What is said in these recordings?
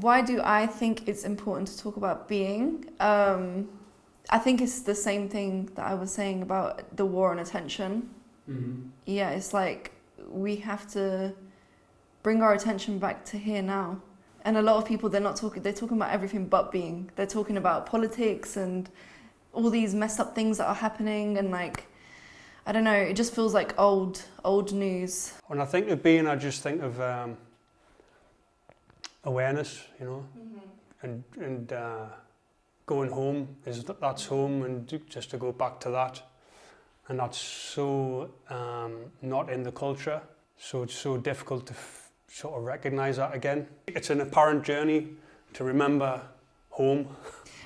Why do I think it's important to talk about being? I think it's the same thing that I was saying about the war on attention. Mm-hmm. Yeah, it's like we have to bring our attention back to here now. And a lot of people, they're talking about everything but being. They're talking about politics and all these messed up things that are happening, and like, I don't know, it just feels like old news. When I think of being, I just think of awareness, you know, and going home, that's home, and just to go back to that. And that's so not in the culture, so it's so difficult to sort of recognise that again. It's an apparent journey to remember home.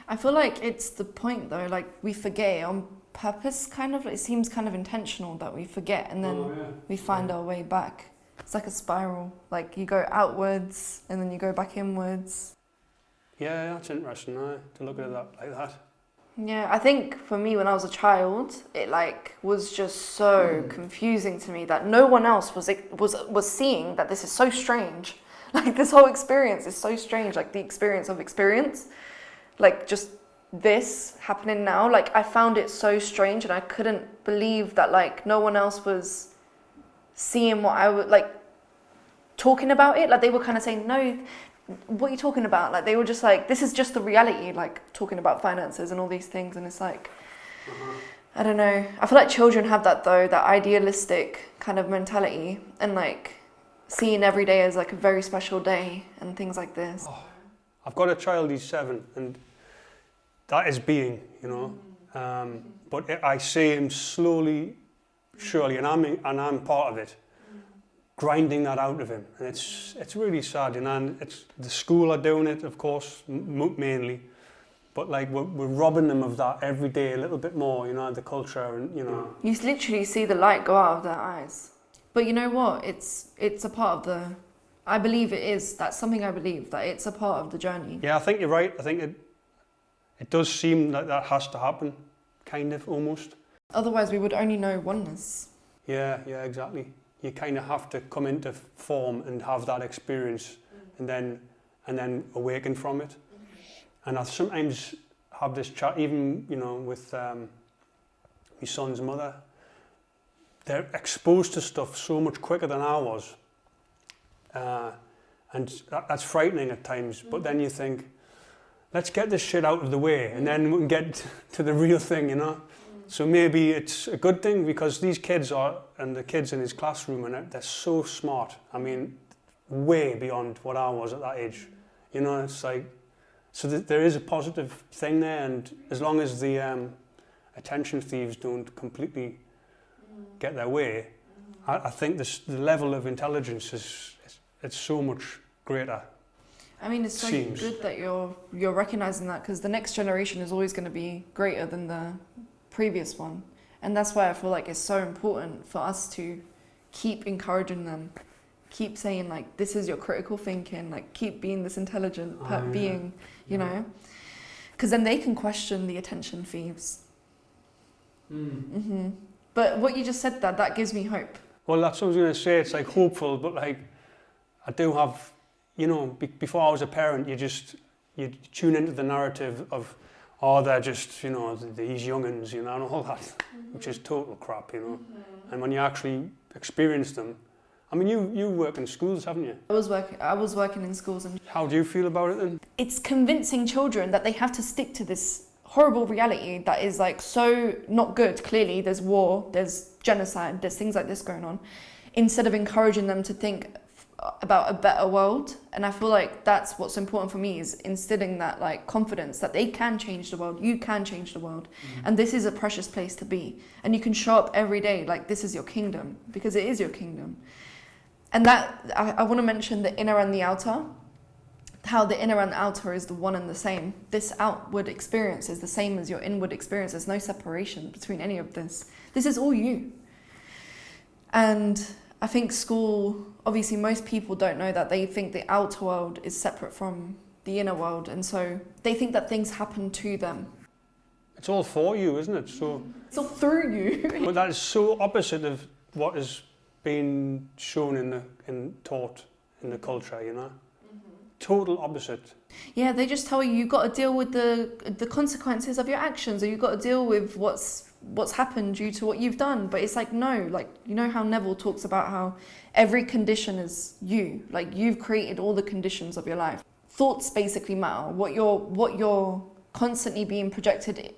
I feel like it's the point though, like we forget it on purpose, kind of. It seems kind of intentional that we forget, and then we find our way back. It's like a spiral, like you go outwards and then you go back inwards. Yeah, that's interesting, to look at it like that. Yeah, I think for me when I was a child, it like was just so confusing to me that no one else was seeing that this is so strange. Like this whole experience is so strange, like the experience of experience. Like just this happening now, like I found it so strange, and I couldn't believe that like no one else was seeing what I was like talking about it. Like they were kind of saying, no, what are you talking about? Like they were just like, this is just the reality, like talking about finances and all these things. And it's like, I don't know. I feel like children have that though, that idealistic kind of mentality, and like seeing every day as like a very special day and things like this. Oh, I've got a child, he's 7, and that is being, you know. But I see him slowly, surely, and I'm part of it, grinding that out of him, and it's really sad, you know. And it's the school are doing it, of course, mainly, but like we're robbing them of that every day a little bit more, you know, the culture, and you know. You literally see the light go out of their eyes. But you know what? It's a part of the. I believe it is. That's something I believe, that it's a part of the journey. Yeah, I think you're right. I think it does seem like that has to happen, kind of, almost. Otherwise, we would only know oneness. Yeah, exactly. You kind of have to come into form and have that experience, and then awaken from it. And I sometimes have this chat, even, you know, with my son's mother. They're exposed to stuff so much quicker than I was. And that's frightening at times, but then you think, let's get this shit out of the way, and then we can get to the real thing, you know. So maybe it's a good thing, because these kids and the kids in his classroom, and they're so smart. I mean, way beyond what I was at that age. You know, it's like, so there is a positive thing there, and as long as the attention thieves don't completely get their way, I think the level of intelligence it's so much greater. I mean, it's so good that you're recognizing that, because the next generation is always going to be greater than the previous one, and that's why I feel like it's so important for us to keep encouraging them, keep saying like, this is your critical thinking, like keep being this intelligent being, you know, because then they can question the attention thieves. But what you just said, that gives me hope. Well, that's what I was going to say. It's like hopeful, but like I do have, you know, before I was a parent, you tune into the narrative of, oh, they're just, you know, these young'uns, you know, and all that, which is total crap, you know. And when you actually experience them, I mean, you work in schools, haven't you? I was working in schools, and how do you feel about it then? It's convincing children that they have to stick to this horrible reality that is like so not good. Clearly, there's war, there's genocide, there's things like this going on, instead of encouraging them to think about a better world. And I feel like that's what's important for me, is instilling that like confidence that they can change the world, you can change the world, and this is a precious place to be, and you can show up every day like this is your kingdom, because it is your kingdom. And that I want to mention the inner and the outer, how the inner and the outer is the one and the same. This outward experience is the same as your inward experience. There's no separation between any of this. This is all you. And I think school, obviously most people don't know that. They think the outer world is separate from the inner world, and so they think that things happen to them. It's all for you, isn't it? So it's all through you. But that is so opposite of what is being shown and taught in the culture, you know. total opposite. Yeah, they just tell you you've got to deal with the consequences of your actions, or you've got to deal with what's happened due to what you've done. But it's like, no, like, you know how Neville talks about how every condition is you, like you've created all the conditions of your life. Thoughts basically matter. What you're constantly being projected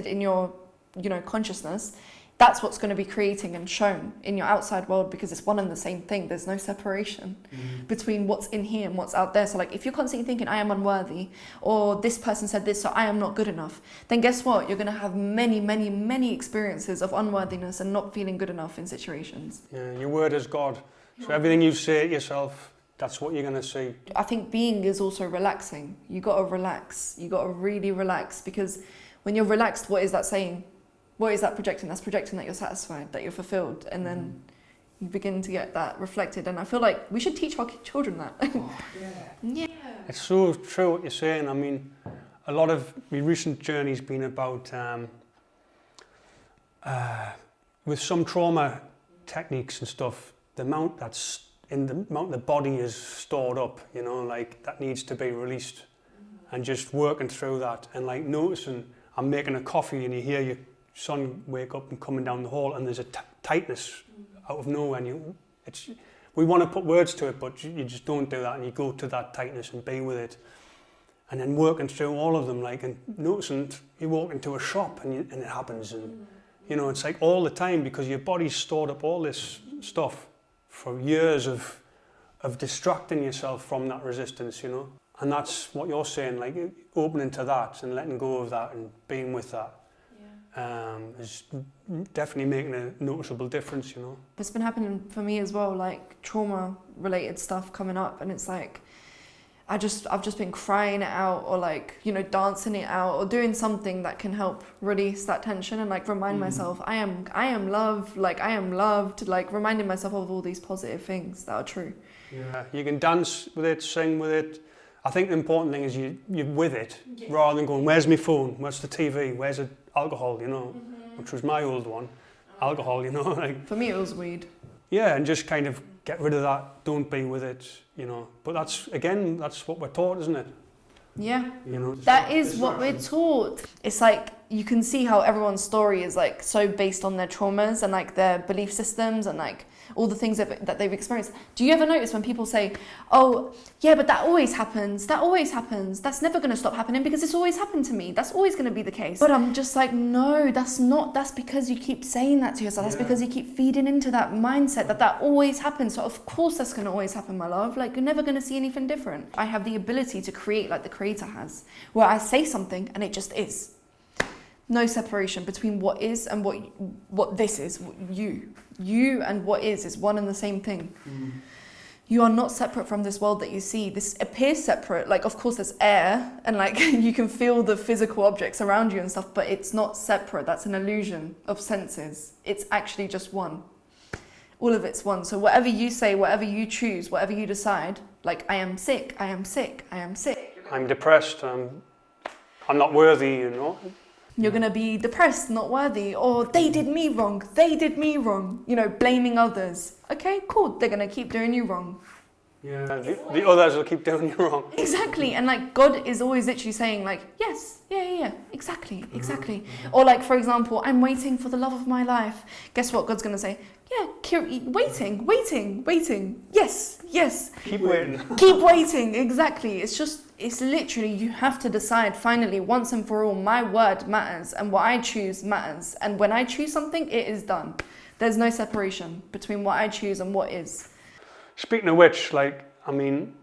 in your, you know, consciousness, that's what's going to be creating and shown in your outside world, because it's one and the same thing. There's no separation between what's in here and what's out there. So like, if you're constantly thinking, I am unworthy, or this person said this, so I am not good enough, then guess what? You're going to have many, many, many experiences of unworthiness and not feeling good enough in situations. Yeah, your word is God. So everything you say to yourself, that's what you're going to see. I think being is also relaxing. You got to relax. You got to really relax, because when you're relaxed, what is that saying? What is that projecting? That's projecting that you're satisfied, that you're fulfilled, and then you begin to get that reflected. And I feel like we should teach our children that. Yeah. It's so true what you're saying. I mean, a lot of my recent journey's been about, with some trauma techniques and stuff, the amount the body is stored up, you know, like that needs to be released, and just working through that, and like noticing I'm making a coffee and you hear your son wake up and coming down the hall, and there's a tightness out of nowhere, and we want to put words to it, but you just don't do that, and you go to that tightness and be with it, and then working through all of them, like, and noticing you walk into a shop and it happens, and you know, it's like all the time, because your body's stored up all this stuff for years of distracting yourself from that resistance, you know. And that's what you're saying, like opening to that and letting go of that and being with that. Is definitely making a noticeable difference, you know. It's been happening for me as well, like trauma related stuff coming up, and it's like I've just been crying it out, or like, you know, dancing it out, or doing something that can help release that tension and like remind myself I am loved, like I am loved, like reminding myself of all these positive things that are true. Yeah, you can dance with it, sing with it. I think the important thing is you're with it, rather than going, where's my phone, where's the TV, where's the alcohol, you know, which was my old one, alcohol, you know. Like, for me it was weed. Yeah, and just kind of get rid of that, don't be with it, you know. But that's what we're taught, isn't it? Yeah, you know, that is what we're taught. It's like, you can see how everyone's story is like so based on their traumas and like their belief systems and like all the things that they've experienced. Do you ever notice when people say, oh yeah, but that always happens, that's never going to stop happening because it's always happened to me, that's always going to be the case? But I'm just like, no, that's because you keep saying that to yourself. That's because you keep feeding into that mindset that always happens. So of course that's going to always happen, my love. Like, you're never going to see anything different. I have the ability to create like the creator has, where I say something and it just is. No separation between what is and what this is. You and what is one and the same thing. You are not separate from this world that you see. This appears separate. Like, of course there's air and like you can feel the physical objects around you and stuff, but it's not separate. That's an illusion of senses. It's actually just one. All of it's one. So whatever you say, whatever you choose, whatever you decide, like, I am sick, I am sick, I am sick. I'm depressed, I'm not worthy, you know. You're going to be depressed, not worthy, or they did me wrong, you know, blaming others. Okay, cool, they're going to keep doing you wrong. Yeah, the others will keep doing you wrong. Exactly, and like God is always literally saying like, yes, yeah, exactly. Or like, for example, I'm waiting for the love of my life. Guess what God's going to say? Yeah, waiting, yes. Keep waiting. Keep waiting, exactly. It's literally, you have to decide finally, once and for all, my word matters and what I choose matters. And when I choose something, it is done. There's no separation between what I choose and what is. Speaking of which, like, I mean,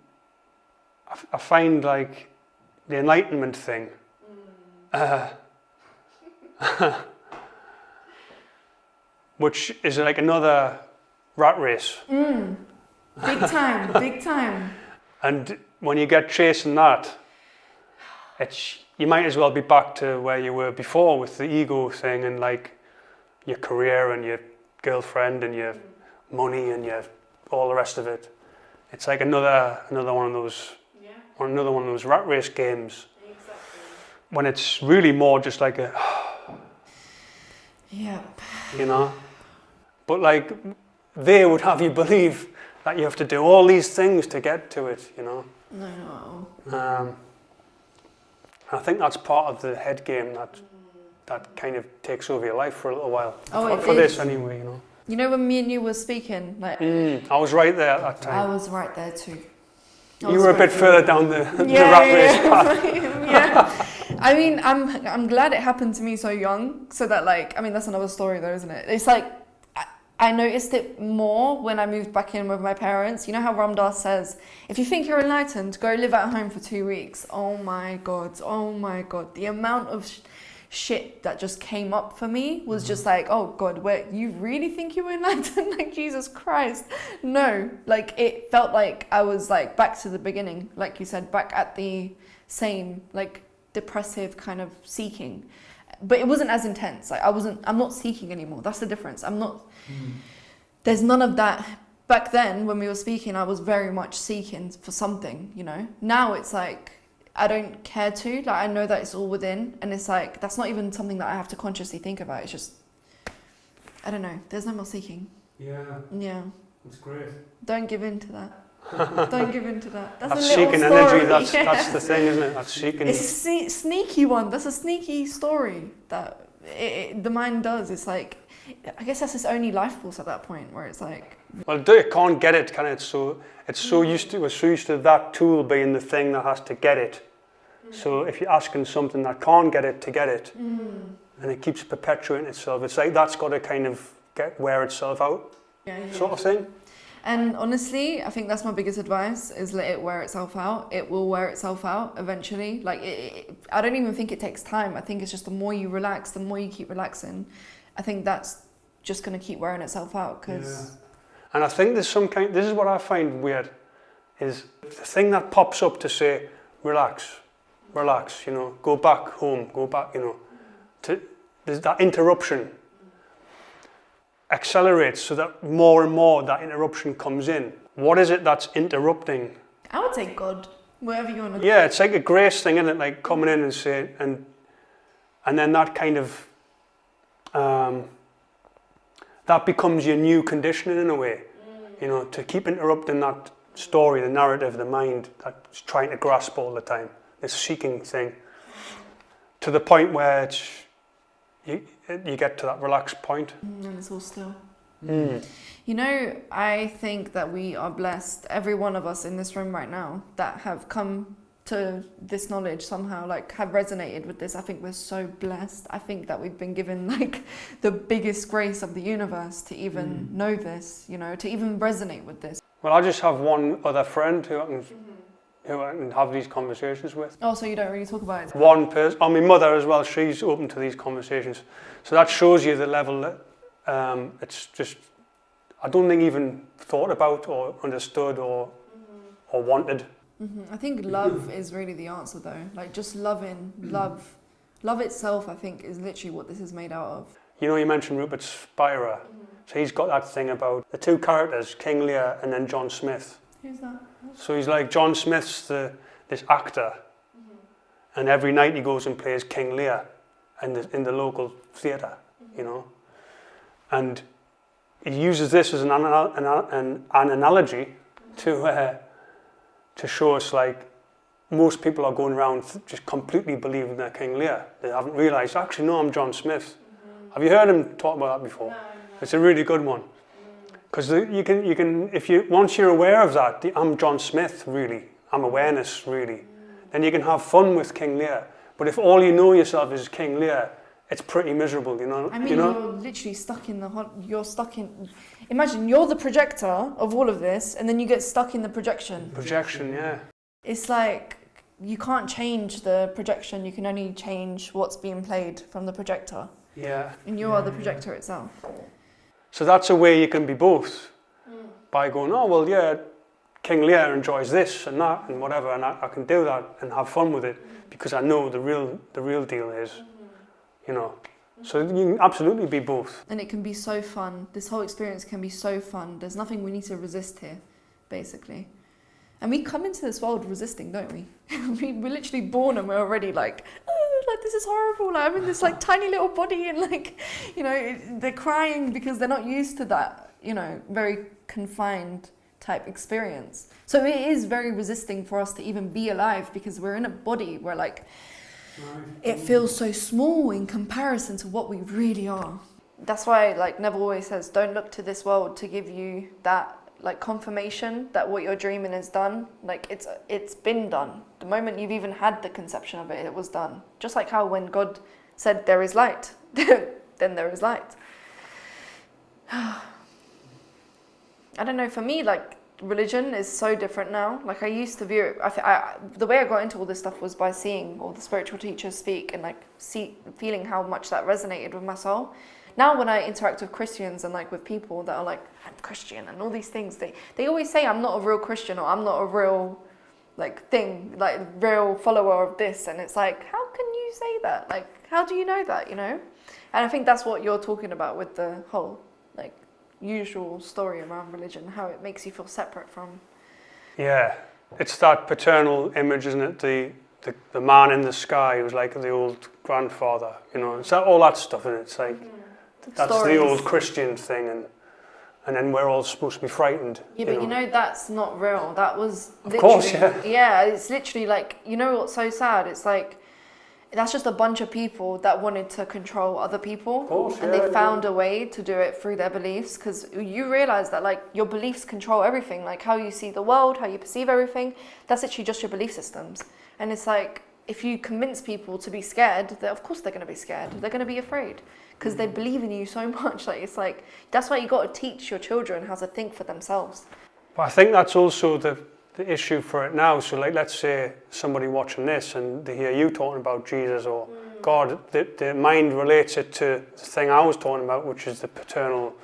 I find like the enlightenment thing, which is like another rat race. Big time. And when you get chasing that, you might as well be back to where you were before with the ego thing and like your career and your girlfriend and your money and your all the rest of it. It's like another one of those, or another one of those rat race games. Exactly. When it's really more just like a, yep. You know. But like they would have you believe that you have to do all these things to get to it, you know. No. I think that's part of the head game that kind of takes over your life for a little while. Oh, for this anyway, you know. You know when me and you were speaking, like I was right there at that time. I was right there too. You were a bit further down the rat race path. Yeah. I mean, I'm glad it happened to me so young, so that like, I mean, that's another story though, isn't it? It's like, I noticed it more when I moved back in with my parents. You know how Ram Dass says, if you think you're enlightened, go live at home for 2 weeks. Oh my God. The amount of shit that just came up for me was just like, oh God, where you really think you were enlightened? Like, Jesus Christ. No, like it felt like I was like back to the beginning, like you said, back at the same like depressive kind of seeking. But it wasn't as intense. Like I'm not seeking anymore. That's the difference. There's none of that. Back then when we were speaking, I was very much seeking for something, you know. Now it's like, I don't care to, like I know that it's all within, and it's like, that's not even something that I have to consciously think about. It's just, I don't know. There's no more seeking. Yeah. It's great. Don't give in to that. Don't give in to that. That's a little seeking story. energy, that's the thing, isn't it? That's seeking. It's a sneaky one. That's a sneaky story that the mind does. It's like, I guess that's its only life force at that point, where it's like, well, it can't get it, can it? So we're so used to that tool being the thing that has to get it. So if you're asking something that can't get it to get it, and it keeps perpetuating itself, it's like that's got to kind of wear itself out, sort of thing. And honestly, I think that's my biggest advice, is let it wear itself out. It will wear itself out eventually. Like, I don't even think it takes time. I think it's just the more you relax, the more you keep relaxing, I think that's just going to keep wearing itself out. And I think there's this is what I find weird, is the thing that pops up to say, relax, you know, go back home, you know, there's that interruption accelerates so that more and more that interruption comes in. What is it that's interrupting? I would say God, whatever you want to. Yeah, it's like a grace thing, isn't it? Like coming in and saying, and then that kind of, that becomes your new conditioning in a way, you know, to keep interrupting that story, the narrative, the mind that's trying to grasp all the time, this seeking thing, to the point where you get to that relaxed point. And it's all still. You know, I think that we are blessed, every one of us in this room right now, that have come to this knowledge somehow, like have resonated with this. I think we're so blessed. I think that we've been given like the biggest grace of the universe to even know this, you know, to even resonate with this. Well, I just have one other friend who I can have these conversations with. Oh, so you don't really talk about it? One person, my mother as well, she's open to these conversations. So that shows you the level that it's just, I don't think even thought about or understood or wanted. I think love is really the answer though. Like just love itself, I think, is literally what this is made out of. You know, you mentioned Rupert Spira. So he's got that thing about the two characters, King Lear and then John Smith. Who's that? So he's like, John Smith's this actor, and every night he goes and plays King Lear in the local theatre, you know. And he uses this as an analogy to show us, like, most people are going around just completely believing they're King Lear. They haven't realised, actually, no, I'm John Smith. Have you heard him talk about that before? No. It's a really good one. Because you can, once you're aware of that, I'm John Smith, really, I'm awareness, really, then you can have fun with King Lear. But if all you know yourself is King Lear, it's pretty miserable, you know. I mean, you're literally stuck in imagine you're the projector of all of this, and then you get stuck in the projection. Projection, yeah. It's like, you can't change the projection, you can only change what's being played from the projector. Yeah. And you are the projector itself. So that's a way you can be both, by going, oh, well, yeah, King Lear enjoys this and that and whatever, and I can do that and have fun with it because I know the real deal is, you know. So you can absolutely be both. And it can be so fun. This whole experience can be so fun. There's nothing we need to resist here, basically. And we come into this world resisting, don't we? We're literally born and we're already like, oh, like this is horrible. Like, I'm in this like tiny little body and like, you know, they're crying because they're not used to that, you know, very confined type experience. So it is very resisting for us to even be alive, because we're in a body where like it feels so small in comparison to what we really are. That's why like Neville always says, don't look to this world to give you that like confirmation that what you're dreaming is done. Like it's been done. The moment you've even had the conception of it, it was done. Just like how when God said there is light, then there is light. I don't know, for me, like, religion is so different now. Like, I used to view it, the way I got into all this stuff was by seeing all the spiritual teachers speak and, like, feeling how much that resonated with my soul. Now, when I interact with Christians and, like, with people that are, like, I'm Christian and all these things, they always say I'm not a real Christian, or I'm not a real, like, thing, like, real follower of this. And it's like, how can you say that? Like, how do you know that, you know? And I think that's what you're talking about with the whole, like, usual story around religion, how it makes you feel separate from. Yeah, it's that paternal image, isn't it? The man in the sky who's like the old grandfather, you know. It's all that stuff, and it's like that's Stories. the old Christian thing, and then we're all supposed to be frightened. Yeah, but you know that's not real. That was literally, of course, yeah. Yeah, it's literally like, you know what's so sad? It's like that's just a bunch of people that wanted to control other people, of course, and they found a way to do it through their beliefs, because you realize that like your beliefs control everything, like how you see the world, how you perceive everything. That's actually just your belief systems. And it's like, if you convince people to be scared, then of course they're going to be scared. They're going to be afraid because they believe in you so much. Like, it's like, that's why you got to teach your children how to think for themselves. But I think that's also the issue for it now. So like, let's say somebody watching this and they hear you talking about Jesus or God, the mind relates it to the thing I was talking about, which is the paternal,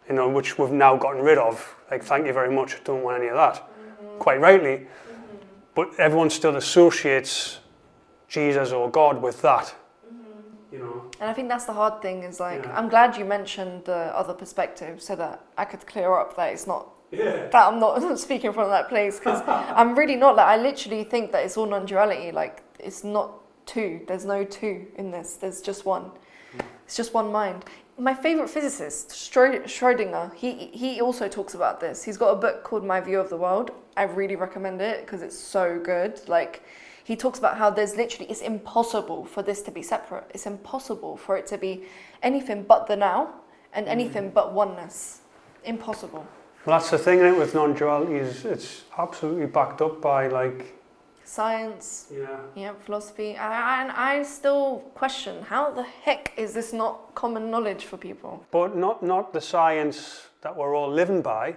you know, which we've now gotten rid of. Like, thank you very much, I don't want any of that. Quite rightly. But everyone still associates Jesus or God with that. You know. And I think that's the hard thing, is like, Yeah. I'm glad you mentioned the other perspective so that I could clear up that it's not, Yeah. that I'm not speaking from that place, because I'm really not. Like, I literally think that it's all non-duality. Like, it's not two. There's no two in this. There's just one. It's just one mind. My favorite physicist, Schrödinger, he also talks about this. He's got a book called My View of the World. I really recommend it because it's so good. Like, he talks about how there's literally, it's impossible for this to be separate. It's impossible for it to be anything but the now and anything but oneness. Impossible. Well, that's the thing, isn't it, with non-duality, is it's absolutely backed up by like Science, yeah, philosophy. And I still question, how the heck is this not common knowledge for people? but not the science that we're all living by,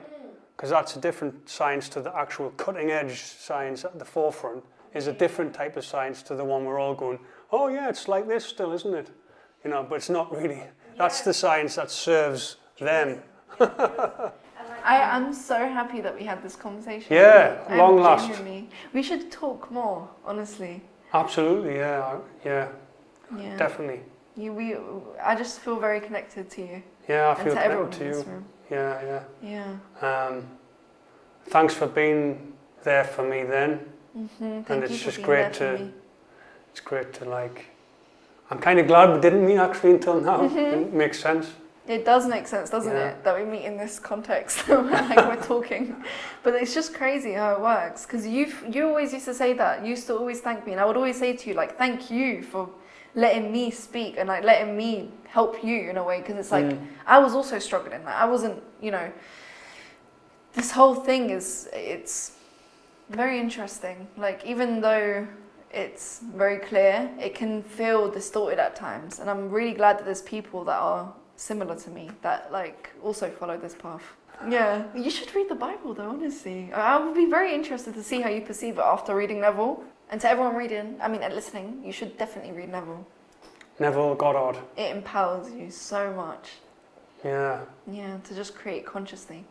because that's a different science to the actual cutting edge science at the forefront. Is a different type of science to the one we're all going, oh yeah, it's like this still, isn't it? You know, but it's not really. That's the science that serves them. I am so happy that we had this conversation. Yeah, long last. Genuinely. We should talk more, honestly. Absolutely, yeah, Yeah. definitely. I just feel very connected to you. Yeah, I And feel to everyone connected in to this you. room. Yeah. Yeah. Thanks for being there for me then. Thank And you it's for just being great there for me. it's great to like. I'm kind of glad we didn't meet actually until now. It makes sense. It does make sense, doesn't Yeah. it, that we meet in this context, like we're talking. But it's just crazy how it works, because you always used to say that. You used to always thank me, and I would always say to you, like, thank you for letting me speak and like letting me help you in a way, because it's like I was also struggling. Like, I wasn't, you know. This whole thing it's very interesting. Like, even though it's very clear, it can feel distorted at times, and I'm really glad that there's people that are similar to me that like also follow this path. Yeah, you should read the Bible though, honestly. I would be very interested to see how you perceive it after reading Neville. And to everyone listening, you should definitely read Neville. Neville Goddard. It empowers you so much. Yeah. Yeah, to just create consciously.